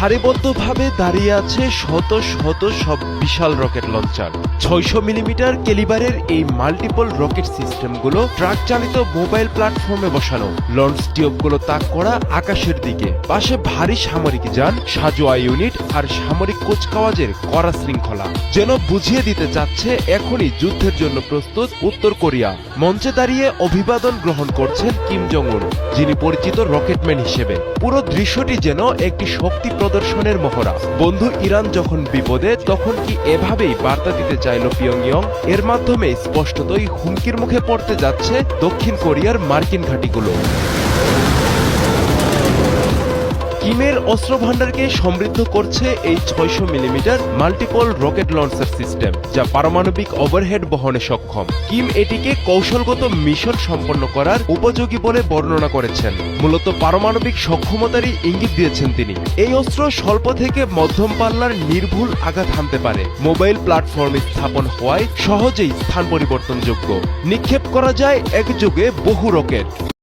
সারিবদ্ধভাবে দাঁড়িয়ে আছে শত শত সব বিশাল রকেট লঞ্চার। 600 মিলিমিটার ক্যালিবারের এই মাল্টিপল রকেট সিস্টেমগুলো ট্রাক চালিত মোবাইল প্ল্যাটফর্মে বসানো। লঞ্চ টিউবগুলো তাক করা আকাশের দিকে, পাশে ভারী সামরিক যান, সাজোয়া ইউনিট আর সামরিক কুচকাওয়াজের কড়া শৃঙ্খলা, যেন বুঝিয়ে দিতে চাচ্ছে এখনই যুদ্ধের জন্য প্রস্তুত উত্তর কোরিয়া। মঞ্চে দাঁড়িয়ে অভিবাদন গ্রহণ করছেন কিম জং উন, যিনি পরিচিত রকেটম্যান হিসেবে। পুরো দৃশ্যটি যেন একটি শক্তি প্রদর্শনের মহড়া। বন্ধু ইরান যখন বিপদে, তখন কি এভাবেই বার্তা দিতে চাইল পিয়ংইয়ং? এর মাধ্যমে স্পষ্টতই হুমকির মুখে পড়তে যাচ্ছে দক্ষিণ কোরিয়ার মার্কিন ঘাঁটিগুলো। কিমের অস্ত্র ভান্ডারকে সমৃদ্ধ করছে এই 600 millimetre multiple rocket launcher system, যা পারমাণবিক ওভারহেড বহনে সক্ষম। কিম এটিকে কৌশলগত মিশন সম্পন্ন করার উপযোগী বলে বর্ণনা করেছেন। মূলত পারমাণবিক সক্ষমতারই ইঙ্গিত দিয়েছেন তিনি। এই অস্ত্র স্বল্প থেকে মধ্যম পাল্লার নির্ভুল আঘাত হানতে পারে। মোবাইল প্ল্যাটফর্মে স্থাপন হওয়ায় সহজেই স্থান পরিবর্তনযোগ্য। নিক্ষেপ করা যায় একযোগে বহু রকেট।